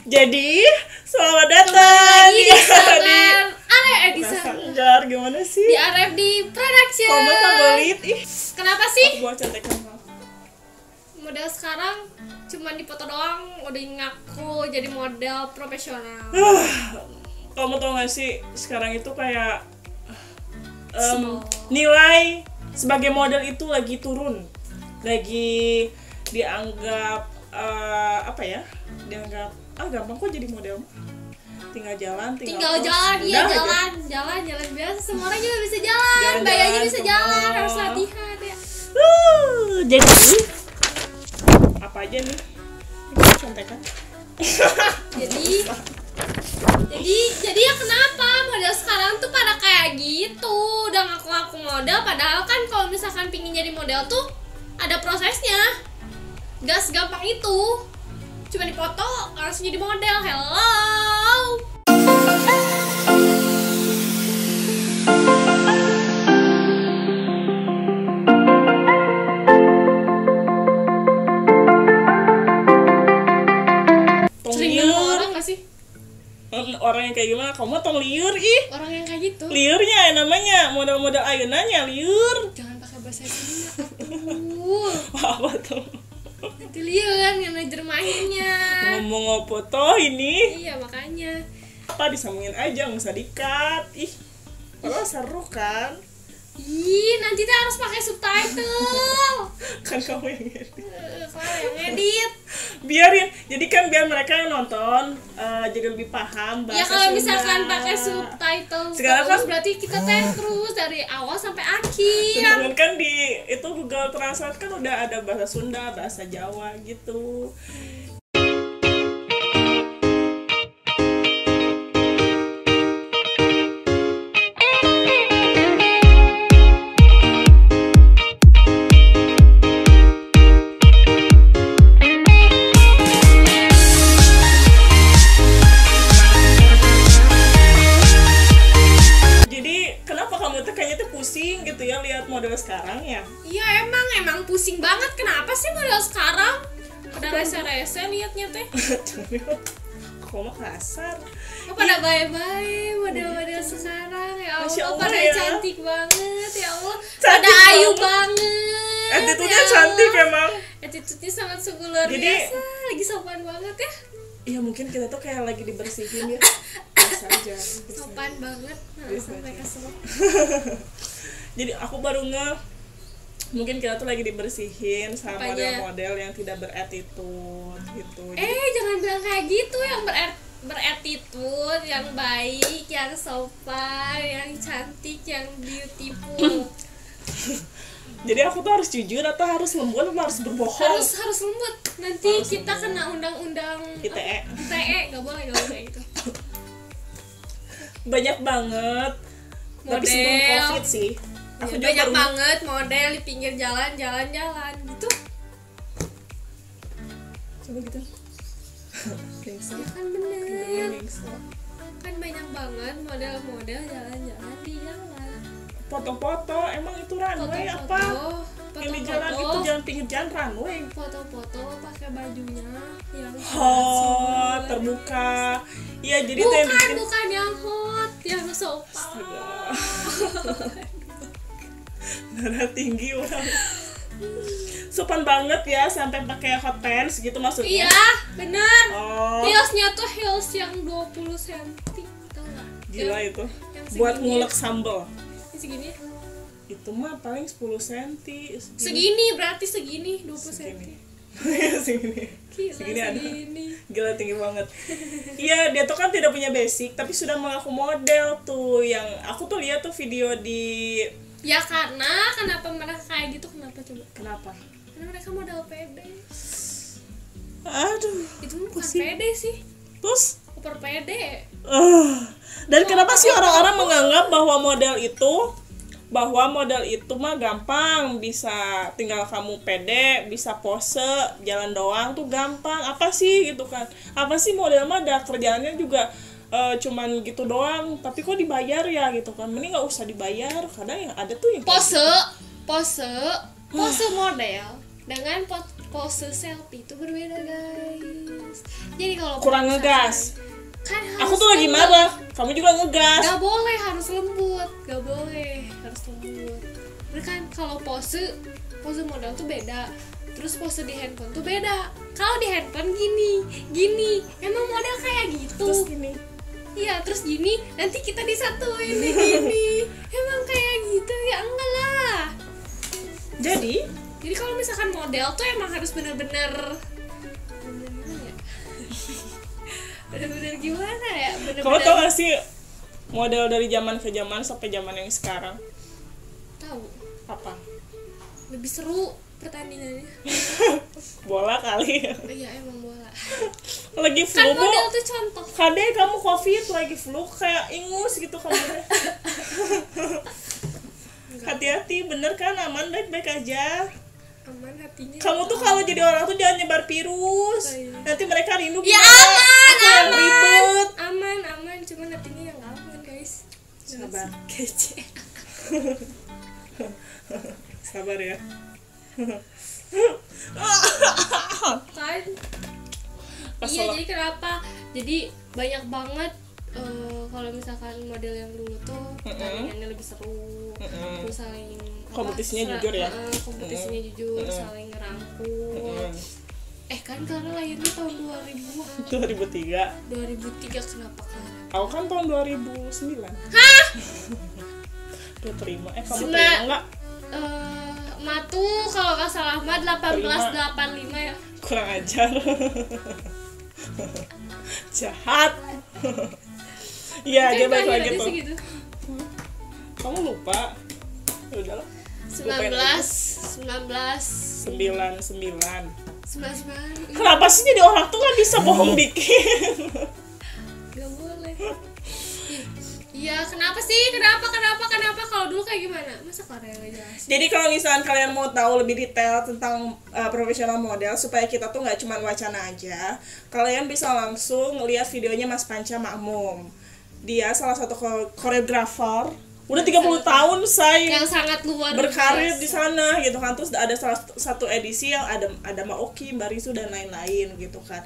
Jadi selamat datang di Aref di Sanggar. Gimana sih? Di Aref di Production. Kamu tabloid ih. Kenapa sih? Aku buat contekan kamu. Model sekarang cuma dipoto doang udah ngaku jadi model profesional. Kamu tau gak sih sekarang itu kayak So. nilai sebagai model itu lagi turun, lagi dianggap apa ya? Dianggap gampang kok jadi model. Tinggal jalan, tinggal jalan, iya jalan biasa. Semua orang juga bisa jalan, Mbak aja bisa jalan, harus latihan ya. Jadi apa aja nih? Ini contekan. jadi ya kenapa model sekarang tuh pada kayak gitu, udah ngaku-ngaku model, padahal kan kalau misalkan pingin jadi model tuh ada prosesnya, gak segampang itu cuma dipoto langsung jadi model. Hello. Sering nemu orang gak sih? Orang yang kayak gimana? Kamu tong liur ih. Orang yang kayak gitu. Liurnya namanya, model-model ayeunanya liur. Jangan pakai bahasa Sunda. Apa tuh? Nanti liur yang ngejermahinnya. Ngomong apa toh ini? Iya makanya. Apa disambungin aja, nggak usah di-cut. Ih, padahal seru kan? Ih, nanti tuh harus pakai subtitle. Kan kamu yang edit. Saya yang edit. Biarin, jadi kan biar mereka yang nonton jadi lebih paham bahasa Ya kalau Sunda. misalkan pakai subtitle Sekarang terus kan- berarti kita tes terus dari awal sampai akhir. Sedangkan kan di itu Google Translate kan udah ada bahasa Sunda, bahasa Jawa gitu. Jadi kenapa kamu tuh kayaknya tuh pusing gitu ya lihat model sekarang ya? Iya emang pusing banget. Kenapa sih model sekarang? Pada rese-rese liatnya teh. Kok mah kasar. Oh, pada bye-bye model-model sekarang. Ya Masya Allah, Allah pada ya. cantik banget ya Allah. Cantik Pada ayu banget. banget. Attitude-nya ya cantik Allah. emang. Attitude-nya sangat sungguh luar Jadi- biasa. Lagi sopan banget ya. Iya mungkin kita tuh kayak lagi dibersihin ya. Biasa aja. Biasa. Sopan banget. Nah, Bisa sampai aja. kesel. Jadi aku baru mungkin kita tuh lagi dibersihin sama Apanya? model-model yang tidak berattitude gitu. Jangan bilang kayak gitu. Yang berattitude, yang baik, yang sopan, yang cantik, yang beautiful. Jadi aku tuh harus jujur atau harus lembut atau harus berbohong? harus lembut. Nanti Harus kita lembut. kena undang-undang ITE. ITE nggak boleh kayak gitu. Banyak banget. Tapi sebelum Model. COVID sih. Aku juga Banyak baru- banget model di pinggir jalan gitu. Coba gitu. Gengsi. Ya kan bener. Gengsi. Kan banyak banget model-model jalan-jalan di jalan. Foto-foto emang itu runway apa? Yang di jalan itu jalan pinggir jalan runway. Foto-foto pakai bajunya yang Hot, terbuka. Iya jadi tuh yang bikin bukan yang hot, yang sopan. Astaga. Darah tinggi orang. Sopan banget ya sampai pakai hot pants gitu maksudnya. Iya, bener. Oh, Heelsnya tuh heels yang 20 cm. Tau gak? gila Yang- itu. yang Buat segini. ngulek sambel. Ini segini. Itu mah paling 10 cm. Segini berarti segini 20 cm. Segini. Iya, segini. Gila, Segini ada. segini. Gila tinggi banget. Iya, dia tuh kan tidak punya basic tapi sudah mengaku model tuh. Yang aku tuh lihat tuh video di Ya karena kenapa mereka kayak gitu, kenapa coba? kenapa? Karena mereka modal pede. Aduh. Itu bukan Pusing. pede sih, Terus super pede. dan kenapa sih orang-orang menganggap bahwa model itu mah gampang, bisa tinggal kamu pede, bisa pose, jalan doang tuh gampang. Apa sih gitu kan? Apa sih model mah ada kerjaannya juga cuman gitu doang, tapi kok dibayar ya gitu kan? Mending nggak usah dibayar. Kadang yang ada tuh yang kayak Pose model dengan pose selfie itu berbeda guys. Jadi kalau Kurang misalkan- ngegas. kan Aku harus tuh lagi lembut. marah, kamu juga ngegas. Gak boleh, harus lembut. Gak boleh, harus lembut. Bener kan, kalau pose model tuh beda. Terus pose di handphone tuh beda. Kalau di handphone gini, emang model kayak gitu. Terus gini. Iya, terus gini, nanti kita disatuin nih gini. Emang kayak gitu ya, enggak lah. Jadi Jadi kalau misalkan model tuh emang harus bener-bener bener-bener gimana ya? Bener-bener kamu tau gak sih model dari zaman ke zaman sampai zaman yang sekarang tahu. apa? Lebih seru pertandingannya. Bola kali. Oh, iya, emang bola. Lagi Kan flu, Bu. model tuh contoh. Kade kamu covid lagi flu kayak ingus gitu kamu. Hati-hati, bener kan? Aman, baik-baik aja. Aman hatinya. Kamu tuh kalau jadi orang tuh jangan nyebar virus. Oh, iya. Nanti mereka rindu Ya gimana? aman, Aku yang ribet. aman, cuman hatinya yang nggak aman guys. Sabar. Kece. Sabar ya. Kan? Pas Iya, lo- jadi kenapa? Jadi banyak banget kalau misalkan model yang dulu tuh pertandingannya lebih seru. Terus saling Kompetisinya jujur ya? Kompetisinya jujur, saling ngerangkul. Kan Clara lahirnya tahun 2003. 2003 kenapa Clara? Aku kan tahun 2009. Hah? Tuh terima. Kamu Sembilan- terima enggak? Matu kalau nggak salah mah 1885 ya. Kurang ajar. Jahat. Iya, dia balik lagi tuh. Segitu. Kamu lupa? Ya udahlah. 99. 99. Kenapa sih jadi orang tuh nggak bisa bohong dikit? Gak boleh. Iya, kenapa sih? Kenapa? Kalau dulu kayak gimana? Masa Clara yang gak jelas? Jadi kalau misalnya kalian mau tahu lebih detail tentang profesional model supaya kita tuh nggak cuma wacana aja, kalian bisa langsung lihat videonya Mas Panca Makmum. Dia salah satu koreografer. Udah 30 tahun saya Yang sangat luar berkarir biasa. di sana gitu kan. Terus ada salah satu edisi yang ada Maoki, Mbak Risu dan lain-lain gitu kan.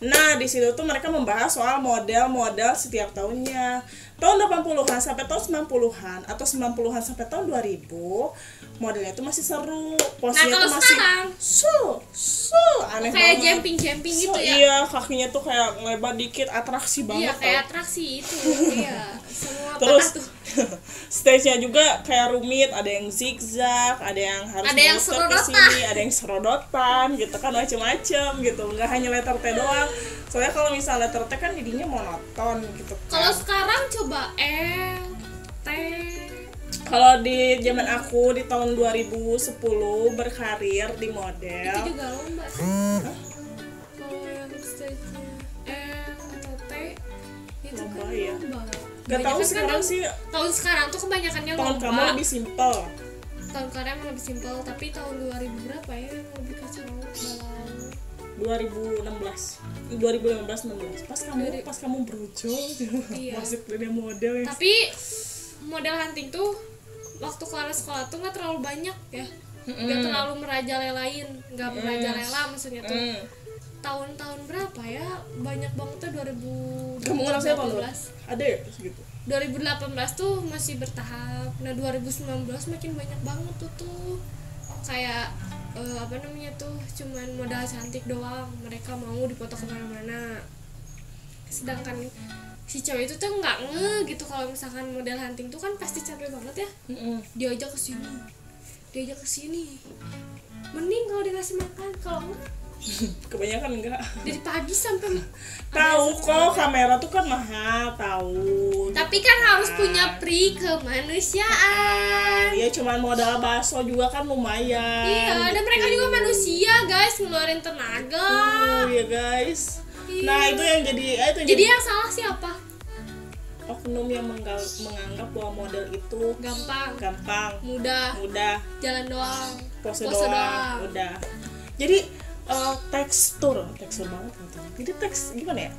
Nah, di situ tuh mereka membahas soal model-model setiap tahunnya. Tahun 80-an sampai tahun 90-an atau 90-an sampai tahun 2000, modelnya tuh masih seru. Posnya Nah, kalau tuh masih sekarang? aneh Kayak banget. jumping gitu ya. Iya, kakinya tuh kayak lebar dikit, atraksi banget. Iya, kayak tau. atraksi itu. Iya, semua Terus patah tuh. stage-nya juga kayak rumit, ada yang zigzag, ada yang harus Ada yang muter ke serodotan. sini, ada yang serodotan gitu kan, macem-macem gitu. Nggak hanya letter T doang. Soalnya kalau misalnya letter T kan jadinya monoton gitu kan. Kalau sekarang coba L, T. Kalau di zaman aku di tahun 2010 berkarir di model. Itu juga lomba sih. Kalau yang stage-nya L atau T itu Lomba, kan ya. lomba. Gak tahu Kebanyakan sekarang kan sih tahun sekarang tuh kebanyakannya tahun lomba. kamu lebih simpel. Tahun sekarang emang lebih simpel, tapi tahun 2000 berapa ya yang lebih kacau balau. 2015 pas kamu brojol Iya. masuk dunia model ya. Tapi model hunting tuh waktu Clara sekolah tuh nggak terlalu banyak ya, nggak terlalu merajalelain, nggak merajalela maksudnya tuh. Tahun-tahun berapa ya, banyak banget tuh 2018. Kamu ngerasa tahun berapa? Ada ya segitu. 2018 tuh masih bertahap. Nah 2019 makin banyak banget tuh kayak apa namanya tuh, cuman modal cantik doang, mereka mau dipoto kemana-mana. Sedangkan si cewek itu tuh nggak gitu kalau misalkan model hunting tuh kan pasti capek banget ya, diajak ke sini, mending kalau dikasih makan. Kalau enggak Kebanyakan enggak. dari pagi sampai Tahu kok kamera tuh kan mahal, tahu. tapi kan harus punya pri kemanusiaan. Ya cuman modal bakso juga kan lumayan. Iya, dan mereka juga manusia guys, ngeluarin tenaga. Iya guys. Iya. Nah itu yang jadi Jadi yang salah siapa? oknum yang menganggap bahwa model itu Gampang, mudah, jalan doang, pose doang, udah. Jadi tekstur banget gitu. Jadi gimana ya?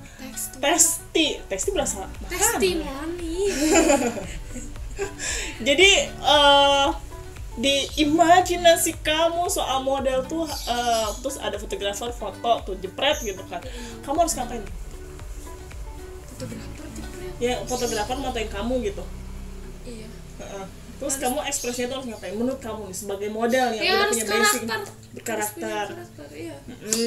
Testi berasa makan. testimoni. Jadi di imajinasi kamu soal model tuh terus ada fotografer foto tuh jepret gitu kan, kamu harus ngapain? Fotografer jepret. Ya fotografer motoin kamu gitu. Iya. Terus kamu ekspresinya tuh harus ngapain menurut kamu nih sebagai model yang Ya, udah harus punya basic karakter. karakter. Iya.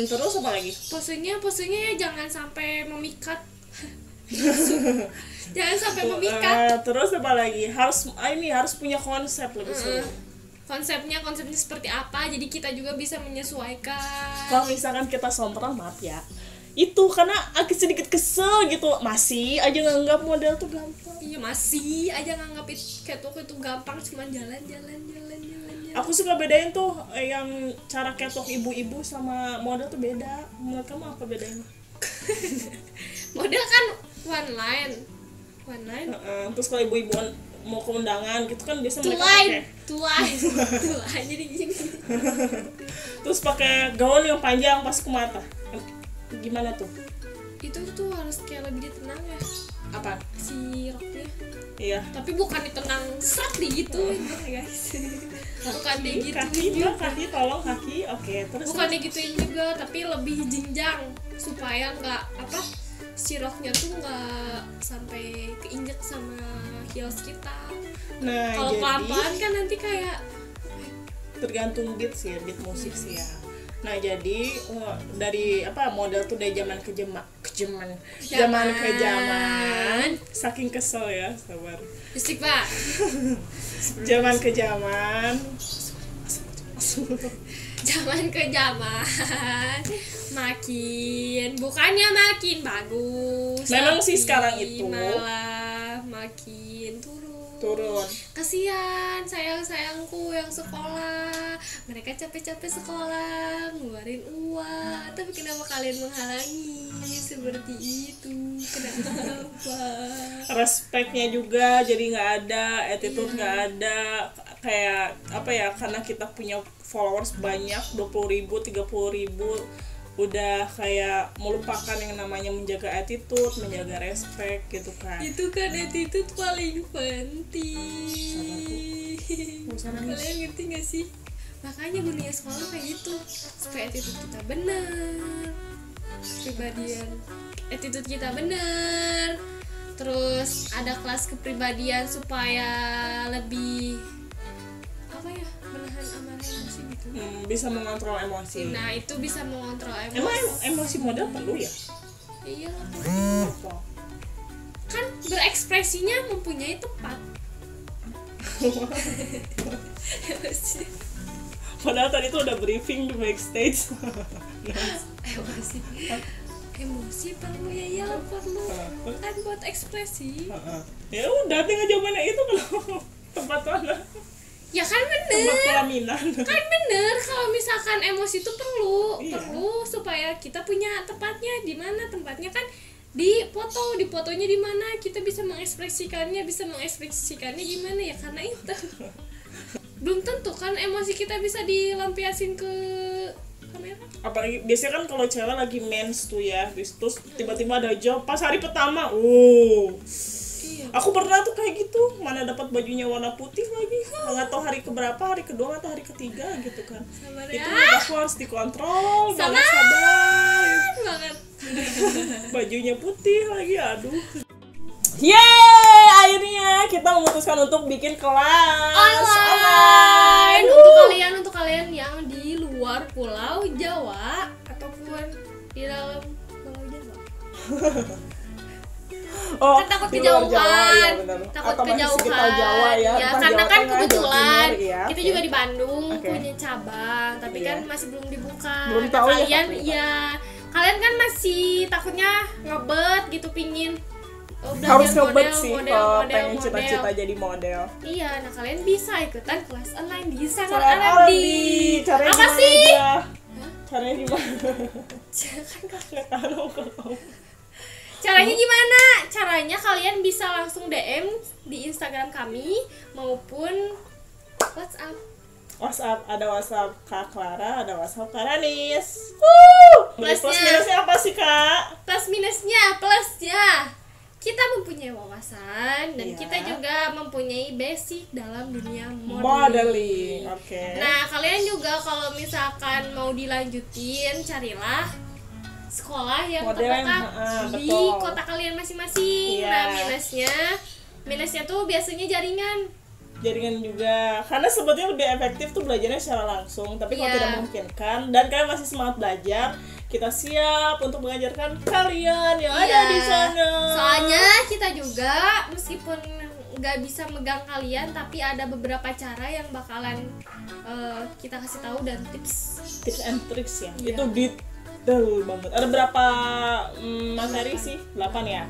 Terus apa lagi? Posenya ya jangan sampai memikat. Jangan sampai memikat. Terus apa lagi? Harus punya konsep lebih seru. Konsepnya seperti apa, jadi kita juga bisa menyesuaikan. Kalau misalkan kita sompral, maaf ya, itu karena agak sedikit kesel gitu, masih aja nganggap model tuh gampang. Iya, masih aja nganggap catwalk itu gampang, cuma jalan. Aku suka bedain tuh yang cara catwalk ibu-ibu sama model tuh beda. Menurut kamu apa bedanya? Model kan one line. Terus kalau ibu-ibu mau ke undangan gitu kan biasa mereka two line jadi gini. Terus pakai gaun yang panjang pas ke mata. Gimana tuh? Itu tuh harus kayak lebih ditenang ya. Apa? Si roknya. Iya. Tapi bukan ditenang serat digituin ya guys. Bukan digituin. Kaki, tolong kaki. Oke, terus. Bukan digituin juga, tapi lebih jenjang supaya nggak si roknya tuh nggak sampai keinjek sama heels kita. Nah, kalau pelan-pelan kan nanti kayak tergantung beat sih, beat musik sih ya. Nah, jadi dari model tuh dari zaman ke zaman saking kesel ya, sabar. Bisik, Pak. Zaman ke zaman bukannya makin bagus. Memang sih sekarang itu malah makin turun. Kasihan sayangku yang sekolah, mereka capek-capek sekolah ngeluarin uang, tapi kenapa kalian menghalangi seperti itu? Kenapa? Respeknya juga jadi nggak ada, attitude nggak ada, kayak karena kita punya followers banyak 20.000, 30.000, udah kayak melupakan yang namanya menjaga attitude, menjaga respect gitu kan. Itu kan attitude paling penting. Kalian ngerti gak sih? Makanya dunia sekolah kayak gitu, supaya attitude kita benar, attitude kita benar. Terus ada kelas kepribadian supaya lebih menahan amarah emosi gitu. Bisa mengontrol emosi. Nah, itu bisa mengontrol emosi. Emang emosi model perlu ya? Iya. Kan berekspresinya mempunyai tempat. Padahal tadi tuh udah briefing di backstage. Emosi perlu ya perlu. Kan buat ekspresi. Ya udah tinggal jawabannya itu kalau tempat mana. Ya kan bener. Kan bener kalau misalkan emosi itu perlu supaya kita punya tempatnya. Di mana tempatnya kan di fotonya di mana kita bisa mengekspresikannya gimana ya, karena itu. Belum tentu kan emosi kita bisa dilampiasin ke kamera. Apalagi biasanya kan kalau cewek lagi mens tuh ya, terus tiba-tiba ada job pas hari pertama. Iya. Aku pernah tuh kayak gitu, mana dapat bajunya warna putih lagi, nggak tahu hari keberapa, hari kedua atau hari ketiga gitu kan. Sabar itu ya. aku harus dikontrol, sabar banget. Bajunya putih lagi, aduh. Yeay, akhirnya kita memutuskan untuk bikin kelas online. Untuk kalian yang di luar Pulau Jawa ataupun di dalam Pulau Jawa. Kan takut kejauhan, takut kejauhan. Jawa, ya karena kan Tengah, kebetulan Timur, ya. kita juga di Bandung punya cabang, tapi kan masih belum dibuka. Belum tahu kalian kan masih takutnya ngebet gitu, pingin harus ngebet sih kalau pengen cita-cita jadi model. Iya, nah kalian bisa ikutan kelas online di Sangat Arabdi. Caranya apa sih? Caranya gimana? Caranya gimana? Caranya kalian bisa langsung DM di Instagram kami maupun WhatsApp. Ada WhatsApp Kak Clara, ada WhatsApp Kak Ranis. Plus minusnya apa sih, Kak? Plus minusnya, kita mempunyai wawasan dan Iya. kita juga mempunyai basic dalam dunia modeling. Modeling, oke. Nah, kalian juga kalau misalkan mau dilanjutin, carilah sekolah yang Model yang- terdekat di betul. kota kalian masing-masing. Iya. Nah, minusnya tuh biasanya jaringan. Jaringan juga, karena sebetulnya lebih efektif tuh belajarnya secara langsung, tapi kalau Iya. tidak memungkinkan dan kalian masih semangat belajar, kita siap untuk mengajarkan kalian yang ada di sana. Soalnya kita juga meskipun nggak bisa megang kalian, tapi ada beberapa cara yang bakalan kita kasih tahu dan tips and tricks ya, Iya. itu detail banget. Ada berapa materi sih? 8 ya?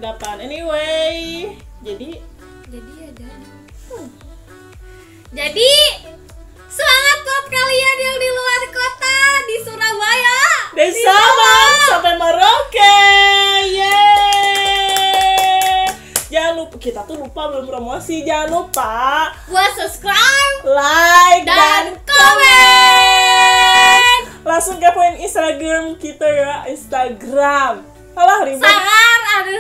8. Anyway, jadi Jadi semangat buat kalian yang di luar kota di Surabaya. dari Sabang sampai Merauke. Yeay! Jangan lupa, kita tuh lupa belum promosi. Jangan lupa Buat subscribe like dan dan komen. langsung kepoin Instagram kita ya, Instagram. Alah ribet. Sangar _.